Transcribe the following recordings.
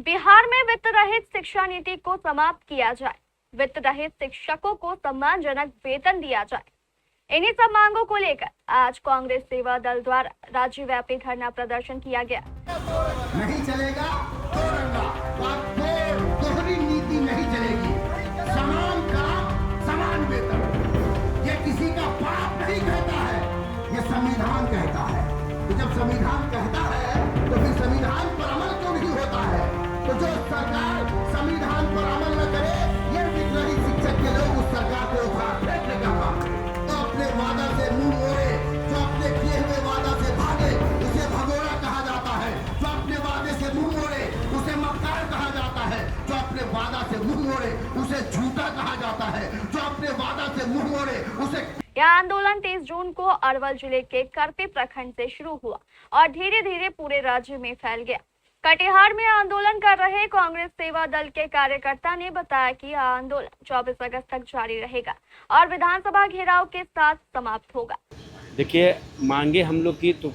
बिहार में वित्त रहित शिक्षा नीति को समाप्त किया जाए, वित्त रहित शिक्षकों को सम्मानजनक वेतन दिया जाए। इन्हीं सब मांगों को लेकर आज कांग्रेस सेवा दल द्वारा राज्यव्यापी धरना प्रदर्शन किया गया। नहीं चलेगा दोहरी नीति नहीं चलेगी। समान काम समान वेतन, ये किसी का पाप नहीं कहता है, ये संविधान कहता है। तो जब संविधान कहता है तो फिर संविधान पर अमल क्यों नहीं होता है? तो जो सरकार संविधान पर अमल न करे, ये विद्रोही शिक्षक के लोग उस सरकार को उखाड़ फेंकने का काम करें। तो अपने वादा से मुंह मोड़े, जो अपने किए हुए वादा से भागे, उसे भगोड़ा कहा जाता है। जो अपने वादे से मुंह मोड़े, उसे मक्कार कहा जाता है। जो अपने वादा से मुंह मोड़े, उसे झूठा कहा जाता है। जो अपने वादा से मुंह मोड़े, उसे यह आंदोलन 30 जून को अरवल जिले के करपी प्रखंड से शुरू हुआ और धीरे धीरे पूरे राज्य में फैल गया। कटिहार में आंदोलन कर रहे कांग्रेस सेवा दल के कार्यकर्ता ने बताया कि यह आंदोलन 24 अगस्त तक जारी रहेगा और विधानसभा घेराव के साथ समाप्त होगा। देखिए, मांगे हम लोग की तो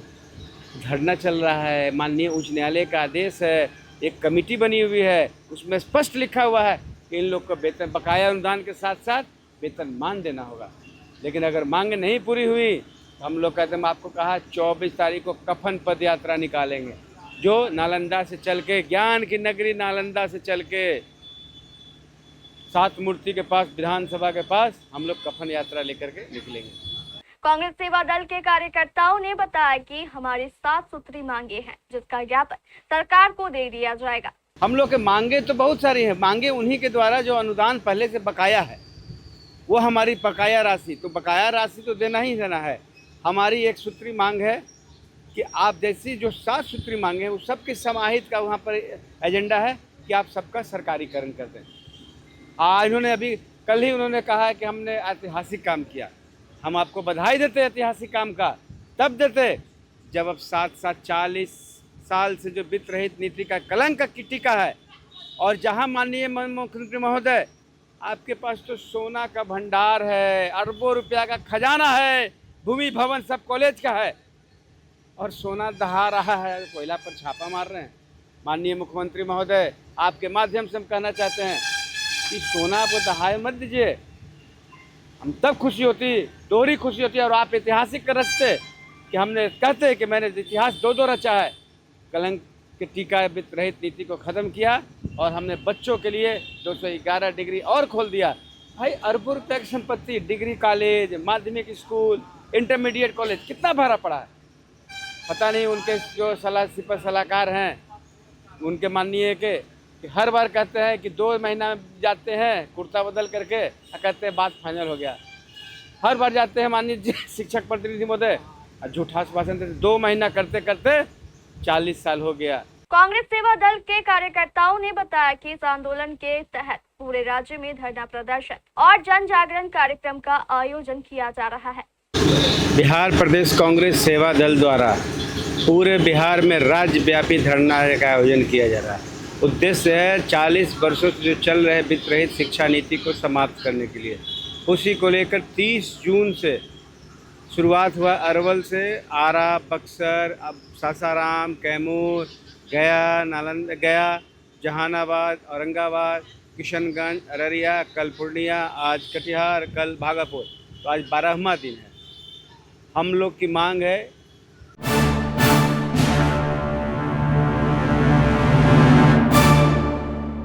धरना चल रहा है। माननीय उच्च न्यायालय का आदेश है, एक कमेटी बनी हुई है, उसमें स्पष्ट लिखा हुआ है कि इन लोग को वेतन बकाया अनुदान के साथ साथ वेतनमान देना होगा। लेकिन अगर मांग नहीं पूरी हुई तो हम लोग कहते हैं, आपको कहा 24 तारीख को कफन पद यात्रा निकालेंगे, जो नालंदा से चल के, ज्ञान की नगरी नालंदा से चल के सात मूर्ति के पास, विधानसभा के पास हम लोग कफन यात्रा लेकर के निकलेंगे। कांग्रेस सेवा दल के कार्यकर्ताओं ने बताया कि हमारी 7 सूत्री मांगे हैं, जिसका ज्ञापन सरकार को दे दिया जाएगा। हम लोग के मांगे तो बहुत सारी हैं। मांगे उन्हीं के द्वारा जो अनुदान पहले से बकाया है, वो हमारी बकाया राशि, तो बकाया राशि तो देना ही देना है। हमारी एक सूत्री मांग है कि आप जैसी जो 7 सूत्री मांगे हैं, उस सबके समाहित का वहाँ पर एजेंडा है कि आप सबका सरकारीकरण कर दें। इन्होंने अभी कल ही उन्होंने कहा है कि हमने ऐतिहासिक काम किया। हम आपको बधाई देते ऐतिहासिक काम का, तब देते जब अब 40 साल से जो वित्त रहित नीति का कलंक की टीका है, और जहाँ माननीय मुख्यमंत्री महोदय आपके पास तो सोना का भंडार है, अरबों रुपया का खजाना है, भूमि भवन सब कॉलेज का है, और सोना दहा रहा है, कोयला पर छापा मार रहे हैं। माननीय मुख्यमंत्री महोदय, आपके माध्यम से हम कहना चाहते हैं कि सोना को दहाए मत दीजिए। हम तब खुशी होती, दोहरी खुशी होती है, और आप ऐतिहासिक रचते कि हमने कहते हैं कि मैंने इतिहास दो रचा है। कलंक के टीका वित्त रहित नीति को ख़त्म किया और हमने बच्चों के लिए 211 डिग्री और खोल दिया। भाई, अरबों रुपये की संपत्ति, डिग्री कॉलेज, माध्यमिक स्कूल, इंटरमीडिएट कॉलेज कितना भरा पड़ा है। पता नहीं उनके जो सलाहकार हैं, उनके माननीय के कि हर बार कहते हैं कि 2 महीना जाते हैं कुर्ता बदल करके, कहते हैं बात फाइनल हो गया। हर बार जाते हैं माननीय शिक्षक प्रतिनिधि महोदय, झूठा आश्वासन देते, 2 महीना करते करते 40 साल हो गया। कांग्रेस सेवा दल के कार्यकर्ताओं ने बताया कि इस आंदोलन के तहत पूरे राज्य में धरना प्रदर्शन और जन जागरण कार्यक्रम का आयोजन किया जा रहा है। बिहार प्रदेश कांग्रेस सेवा दल द्वारा पूरे बिहार में राज्यव्यापी धरना का आयोजन किया जा रहा है। उद्देश्य है 40 वर्षों से जो चल रहे वित्त रहित शिक्षा नीति को समाप्त करने के लिए। उसी को लेकर 30 जून से शुरुआत हुआ। अरवल से आरा, बक्सर, अब सासाराम, कैमूर, गया, जहानाबाद, औरंगाबाद, किशनगंज, अररिया, कल पूर्णिया, आज कटिहार, कल भागलपुर। तो आज 12वां दिन है। हम लोग की मांग है